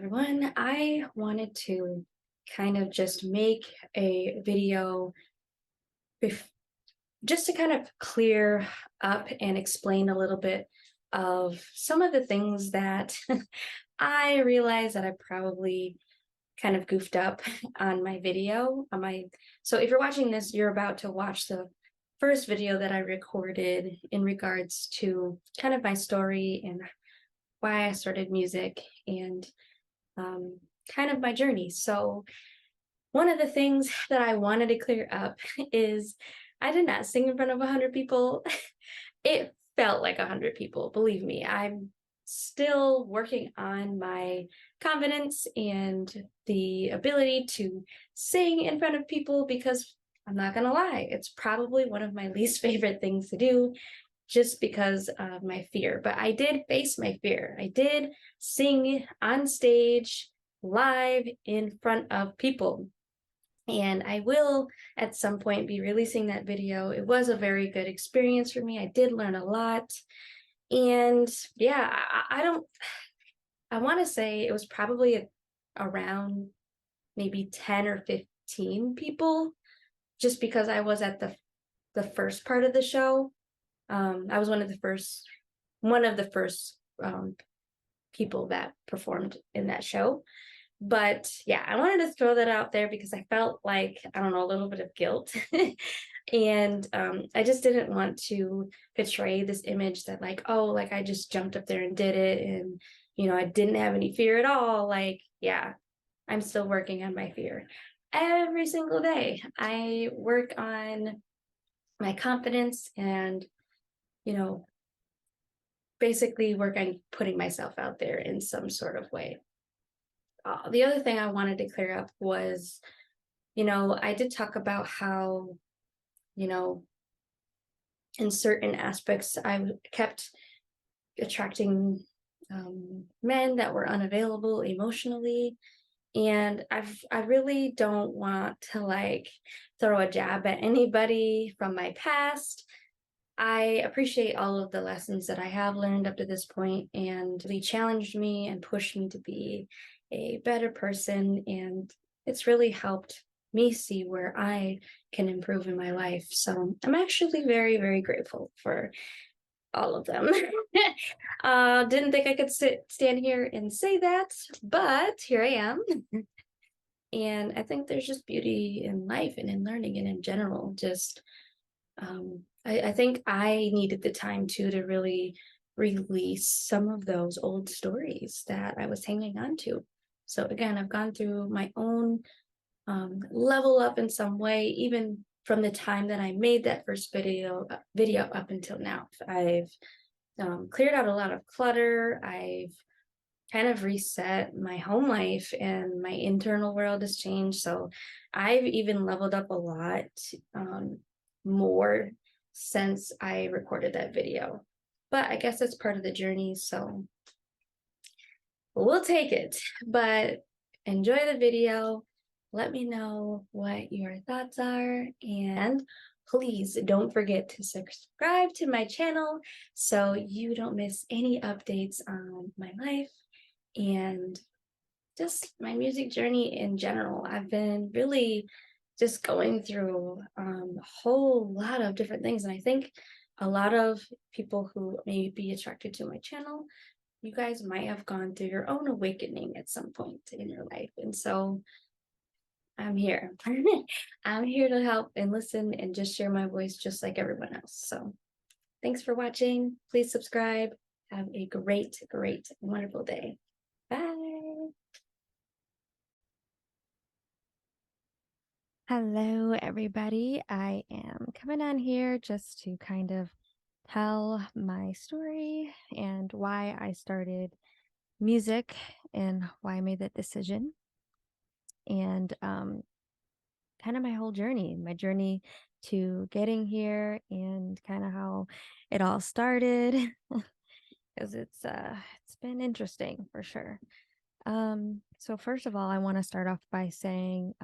everyone. I wanted to kind of just make a video just to kind of clear up and explain a little bit of some of the things that I realized that I probably kind of goofed up on my video. So if you're watching this, you're about to watch the first video that I recorded in regards to kind of my story and why I started music and kind of my journey. So one of the things that I wanted to clear up is I did not sing in front of 100 people. It felt like 100 people, believe me. I'm still working on my confidence and the ability to sing in front of people because I'm not going to lie, it's probably one of my least favorite things to do just because of my fear. But I did face my fear. I did sing on stage live in front of people. And I will at some point be releasing that video. It was a very good experience for me. I did learn a lot. And yeah, I want to say it was probably around maybe 10 or 15 people just because I was at the first part of the show. I was one of the first people that performed in that show. But yeah, I wanted to throw that out there because I felt like, I don't know, a little bit of guilt. And I just didn't want to portray this image that like, oh, like I just jumped up there and did it. And, I didn't have any fear at all. Like, yeah, I'm still working on my fear. Every single day, I work on my confidence and, you know, basically work on putting myself out there in some sort of way. The other thing I wanted to clear up was, I did talk about how, you know, in certain aspects, I kept attracting men that were unavailable emotionally. And I really don't want to like throw a jab at anybody from my past. I appreciate all of the lessons that I have learned up to this point and they challenged me and pushed me to be a better person. And it's really helped me see where I can improve in my life. So I'm actually very, very grateful for all of them. Didn't think I could stand here and say that, but here I am. And I think there's just beauty in life and in learning and in general, just I think I needed the time to really release some of those old stories that I was hanging on to. So again, I've gone through my own level up in some way, even from the time that I made that first video up until now. I've cleared out a lot of clutter. I've kind of reset my home life and my internal world has changed. So I've even leveled up a lot more since I recorded that video. But I guess that's part of the journey, so we'll take it. But enjoy the video. Let me know what your thoughts are, and please don't forget to subscribe to my channel so you don't miss any updates on my life and just my music journey in general. I've been really just going through a whole lot of different things. And I think a lot of people who may be attracted to my channel, you guys might have gone through your own awakening at some point in your life. And so I'm here. I'm here to help and listen and just share my voice just like everyone else. So thanks for watching. Please subscribe. Have a great, great, wonderful day. Bye. Hello, everybody. I am coming on here just to kind of tell my story and why I started music and why I made that decision. And kind of my whole journey, my journey to getting here and kind of how it all started. Because it's been interesting for sure. So first of all, I want to start off by saying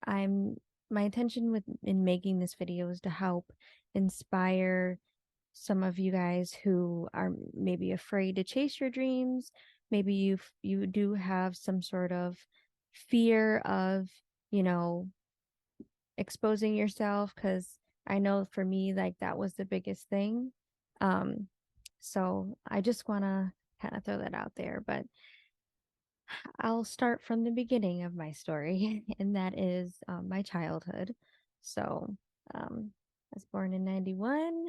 I'm my intention in making this video is to help inspire some of you guys who are maybe afraid to chase your dreams maybe you do have some sort of fear of, you know, exposing yourself, because I know for me, like that was the biggest thing. Um, so I just want to kind of throw that out there, but I'll start from the beginning of my story, and that is my childhood. So I was born in 91.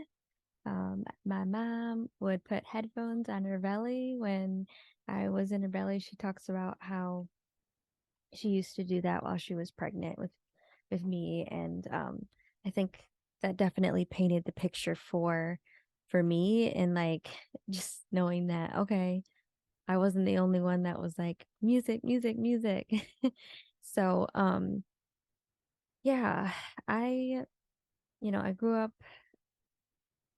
My mom would put headphones on her belly when I was in her belly. She talks about how she used to do that while she was pregnant with me, and I think that definitely painted the picture for me, and like just knowing that, okay, I wasn't the only one that was like music, music, music. So yeah, I I grew up,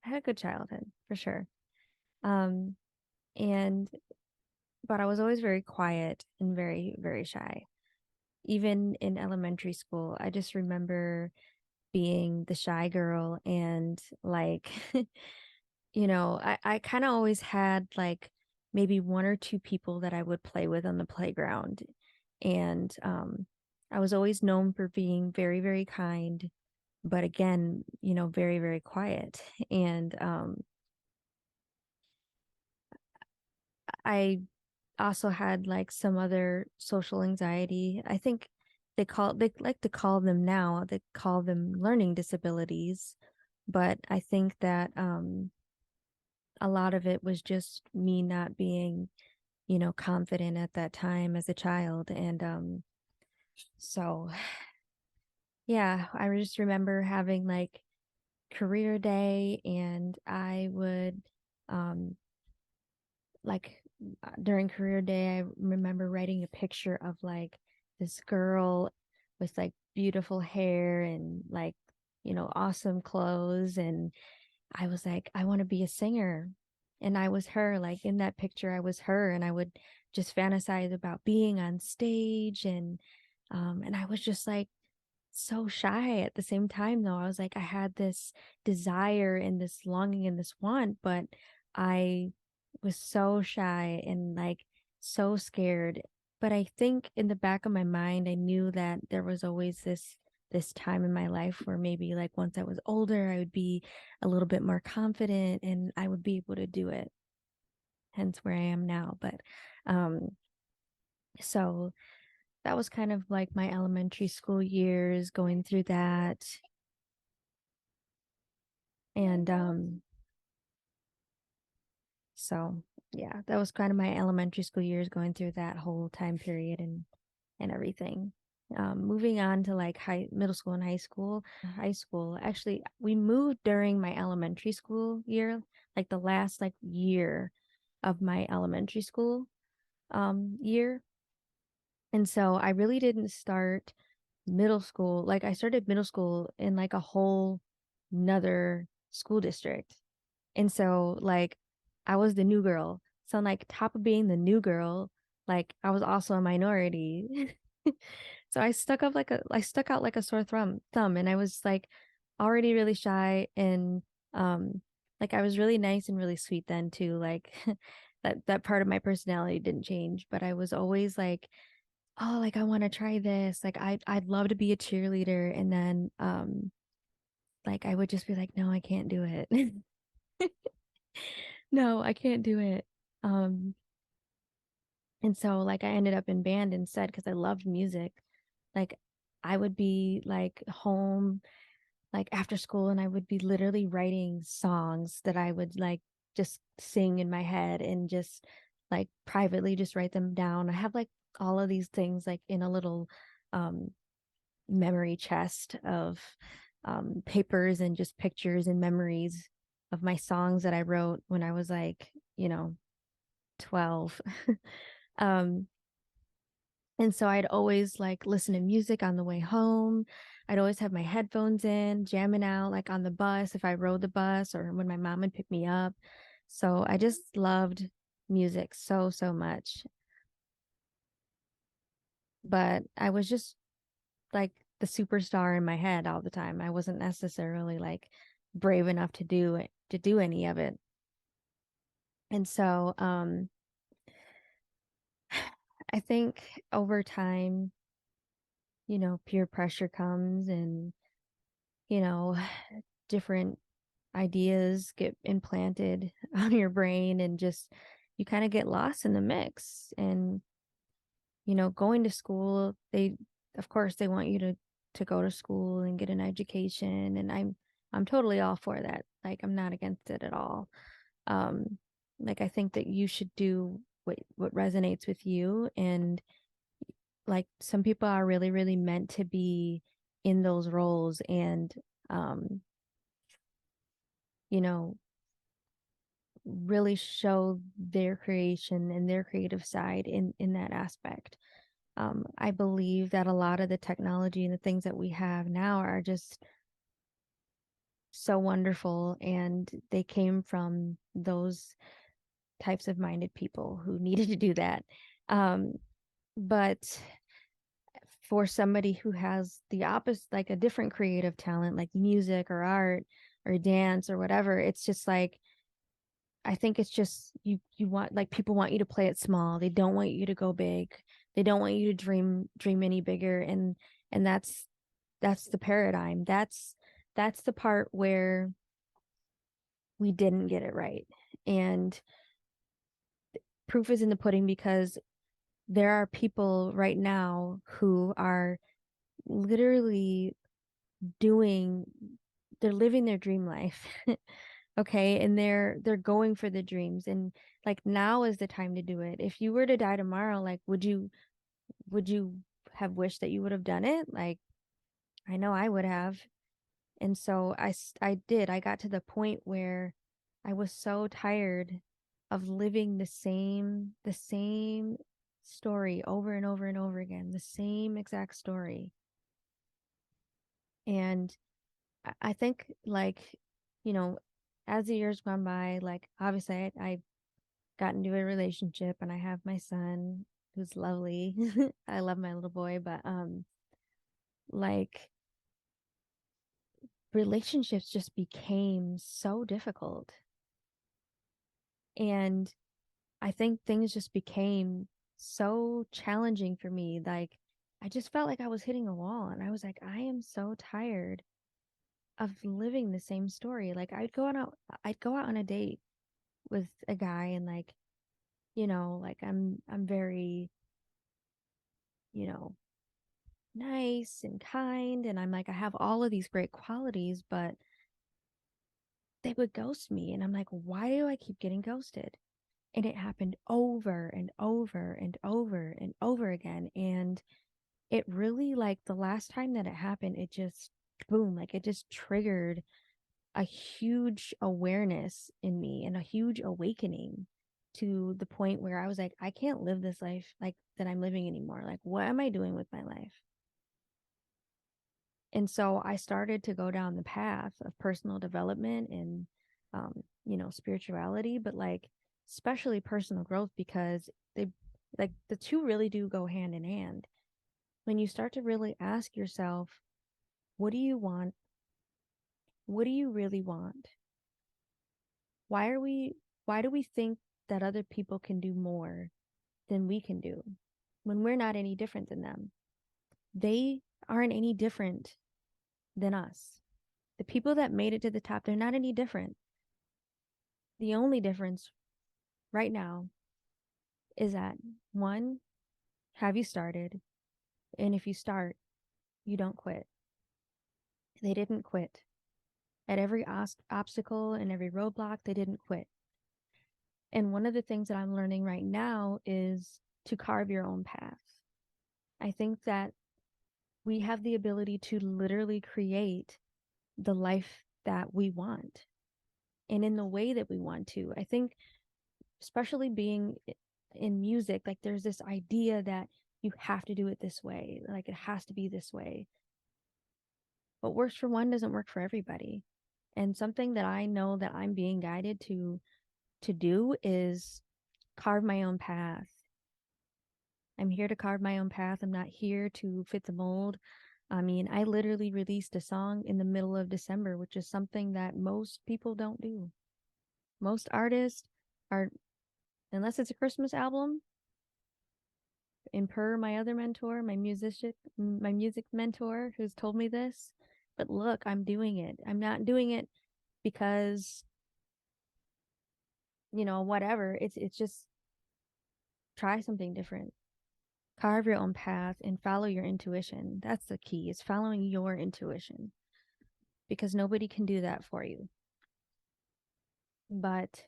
I had a good childhood for sure. Um and but I was always very quiet and very, very shy. Even in elementary school, I just remember being the shy girl, and like I kind of always had like maybe one or two people that I would play with on the playground. And I was always known for being very, very kind, but again, very, very quiet. And I also had like some other social anxiety. I think they like to call them now, they call them learning disabilities. But I think that a lot of it was just me not being, confident at that time as a child. And so yeah, I just remember having like career day, and I would um like during career day, I remember writing a picture of like this girl with like beautiful hair and like, awesome clothes. And I was like, I want to be a singer. And I was her, like in that picture, I was her. And I would just fantasize about being on stage. And I was just like so shy at the same time, though. I was like, I had this desire and this longing and this want, but I was so shy and like so scared. But I think in the back of my mind, I knew that there was always this time in my life where maybe like once I was older, I would be a little bit more confident and I would be able to do it. Hence where I am now. But um so that was kind of like my elementary school years, going through that. And so yeah, that was kind of my elementary school years, going through that whole time period and everything. Moving on to like middle school and high school. High school, actually, we moved during my elementary school year, like the last like year of my elementary school year. And so I really didn't start middle school. Like I started middle school in like a whole another school district. And so like I was the new girl. So on like top of being the new girl, like I was also a minority. So I stuck out like a sore thumb, and I was like already really shy, and um like I was really nice and really sweet then too. Like that part of my personality didn't change, but I was always like, oh, like I want to try this. Like I'd love to be a cheerleader, and then like I would just be like, no, I can't do it. No, I can't do it. Um, and so like I ended up in band instead because I loved music. Like I would be like home like after school, and I would be literally writing songs that I would like just sing in my head and just like privately just write them down. I have like all of these things like in a little um memory chest of papers and just pictures and memories of my songs that I wrote when I was like, 12. um, and so I'd always like listen to music on the way home. I'd always have my headphones in, jamming out like on the bus if I rode the bus or when my mom would pick me up. So I just loved music so, so much. But I was just like the superstar in my head all the time. I wasn't necessarily like brave enough to do it, to do any of it. And so I think over time, peer pressure comes and, you know, different ideas get implanted on your brain and just you kind of get lost in the mix. And, going to school, of course they want you to go to school and get an education. And I'm totally all for that. Like I'm not against it at all. Um, like I think that you should do what resonates with you. And like some people are really, really meant to be in those roles and um, you know, really show their creation and their creative side in that aspect. I believe that a lot of the technology and the things that we have now are just so wonderful, and they came from those types of minded people who needed to do that. Um, but for somebody who has the opposite, like a different creative talent, like music or art or dance or whatever, it's just like I think it's just you want, like, people want you to play it small. They don't want you to go big. They don't want you to dream any bigger. And that's the paradigm. That's the part where we didn't get it right. And proof is in the pudding because there are people right now who are literally doing they're living their dream life. Okay, and they're going for the dreams, and like now is the time to do it. If you were to die tomorrow, like would you have wished that you would have done it? Like I know I would have. And so I did. I got to the point where I was so tired of living the same story over and over and over again, the same exact story. And I think, like, you know, as the years gone by, like obviously I got into a relationship and I have my son who's lovely. I love my little boy, but like relationships just became so difficult. And I think things just became so challenging for me. Like I just felt like I was hitting a wall, and I was like, I am so tired of living the same story. Like I'd go out on a date with a guy, and like, like I'm very, you know, nice and kind, and I'm like I have all of these great qualities, but they would ghost me, and I'm like, why do I keep getting ghosted? And it happened over and over and over and over again. And it really, like, the last time that it happened, it just boom, like it just triggered a huge awareness in me and a huge awakening to the point where I was like, I can't live this life like that I'm living anymore. Like, what am I doing with my life? And so I started to go down the path of personal development and, spirituality, but like, especially personal growth, because they, like, the two really do go hand in hand. When you start to really ask yourself, what do you want? What do you really want? Why are we, why do we think that other people can do more than we can do when we're not any different than them? They aren't any different than us. The people that made it to the top, they're not any different. The only difference right now is that, one, have you started? And if you start, you don't quit. They didn't quit. At every obstacle and every roadblock, they didn't quit. And one of the things that I'm learning right now is to carve your own path. I think that we have the ability to literally create the life that we want and in the way that we want to. I think, especially being in music, like there's this idea that you have to do it this way, like it has to be this way. What works for one doesn't work for everybody. And something that I know that I'm being guided to do is carve my own path. I'm here to carve my own path. I'm not here to fit the mold. I mean, I literally released a song in the middle of December, which is something that most people don't do. Most artists are, unless it's a Christmas album, and per my other mentor, my music mentor who's told me this, but look, I'm doing it. I'm not doing it because, whatever. It's just try something different. Carve your own path and follow your intuition. That's the key. Is following your intuition because nobody can do that for you. But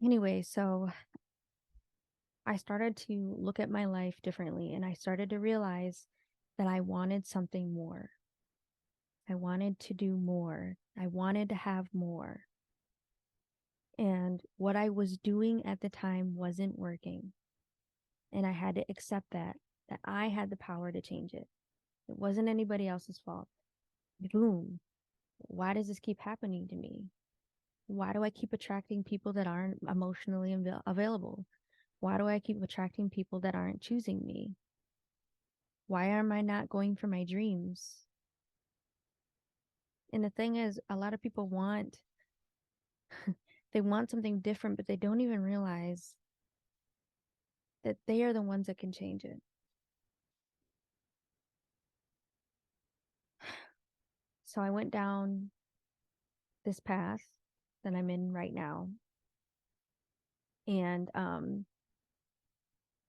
anyway, so I started to look at my life differently and I started to realize that I wanted something more. I wanted to do more. I wanted to have more. And what I was doing at the time wasn't working. And I had to accept that I had the power to change it. It wasn't anybody else's fault. Boom. Why does this keep happening to me? Why do I keep attracting people that aren't emotionally available? Why do I keep attracting people that aren't choosing me? Why am I not going for my dreams? And the thing is, a lot of people they want something different, but they don't even realize that they are the ones that can change it. So I went down this path that I'm in right now. And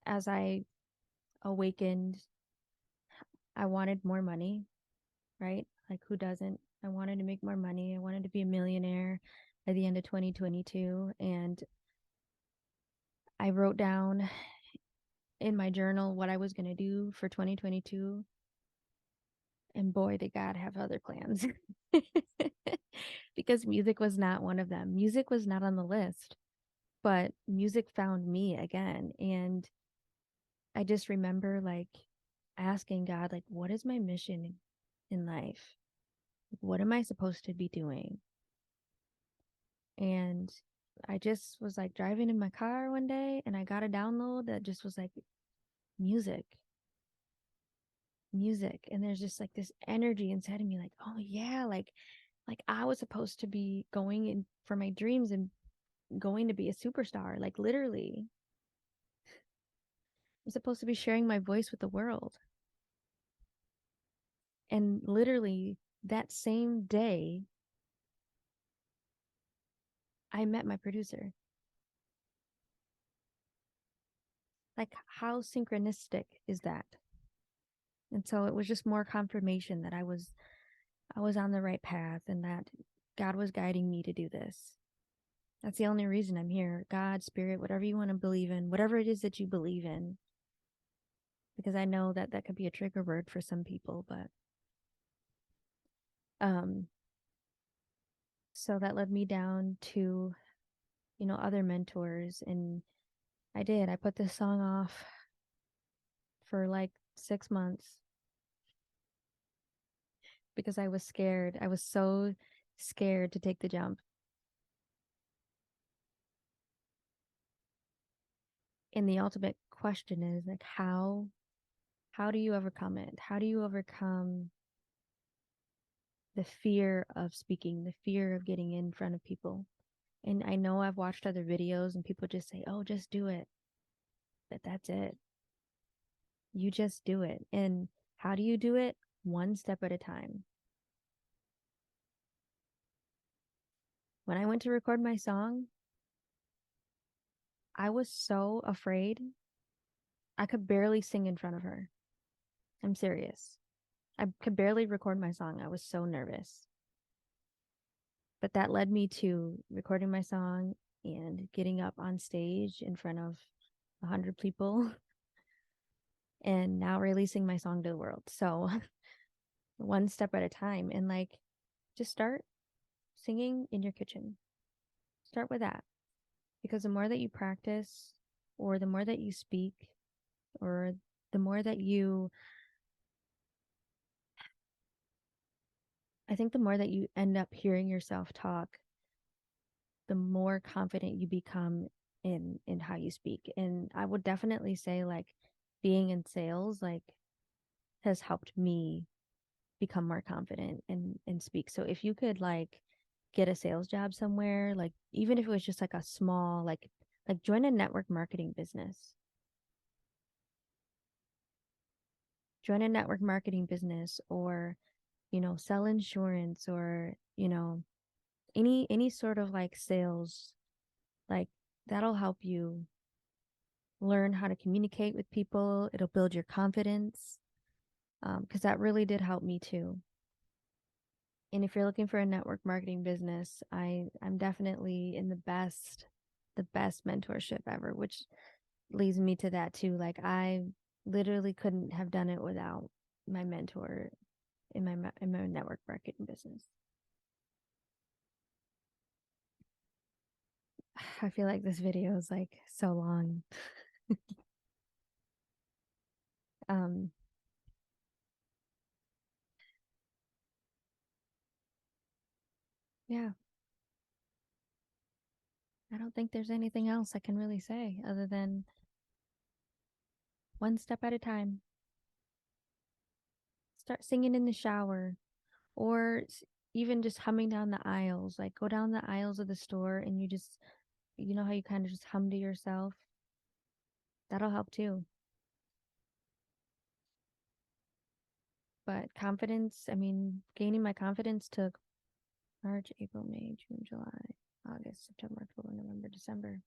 as I awakened, I wanted more money, right? Like, who doesn't? I wanted to make more money. I wanted to be a millionaire by the end of 2022. And I wrote down in my journal what I was going to do for 2022. And boy, did God have other plans. Because music was not one of them. Music was not on the list, but music found me again. And I just remember like asking God, like, what is my mission in life? What am I supposed to be doing? And I just was like driving in my car one day and I got a download that just was like music, music. And there's just like this energy inside of me, like, oh yeah, like I was supposed to be going in for my dreams and going to be a superstar. Like literally, I'm supposed to be sharing my voice with the world. And literally that same day, I met my producer. Like, how synchronistic is that? And so it was just more confirmation that I was on the right path and that God was guiding me to do this. That's the only reason I'm here. God, spirit, whatever you want to believe in, whatever it is that you believe in. Because I know that that could be a trigger word for some people, but um so that led me down to, other mentors. And I put this song off for like 6 months because I was scared. I was so scared to take the jump. And the ultimate question is like, how do you overcome it? How do you overcome the fear of speaking, the fear of getting in front of people? And I know I've watched other videos and people just say, oh, just do it. But that's it. You just do it. And how do you do it? One step at a time. When I went to record my song, I was so afraid. I could barely sing in front of her. I'm serious. I could barely record my song. I was so nervous. But that led me to recording my song and getting up on stage in front of 100 people and now releasing my song to the world. So one step at a time. And like, just start singing in your kitchen. Start with that. Because the more that you practice, or the more that you speak, or the more that I think the more that you end up hearing yourself talk, the more confident you become in how you speak. And I would definitely say like being in sales like has helped me become more confident and speak. So if you could like get a sales job somewhere, like even if it was just like a small like join a network marketing business. join a network marketing business, or sell insurance, or any sort of like sales, like that'll help you learn how to communicate with people. It'll build your confidence, because that really did help me too. And if you're looking for a network marketing business, I'm definitely in the best mentorship ever, which leads me to that too. Like I literally couldn't have done it without my mentor in my network marketing business. I feel like this video is like so long. Um, yeah, I don't think there's anything else I can really say other than one step at a time. Start singing in the shower, or even just humming down the aisles. Like go down the aisles of the store and you know how you kind of just hum to yourself? That'll help too. But confidence, I mean, gaining my confidence took March, April, May, June, July, August, September, October, November, December.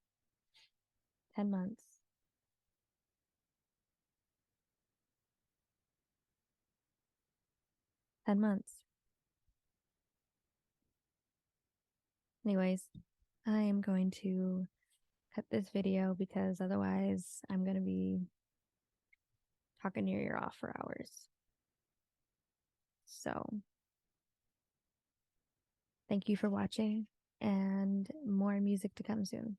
10 months. 10 months. Anyways, I am going to cut this video because otherwise I'm going to be talking your ear off for hours. So, thank you for watching, and more music to come soon.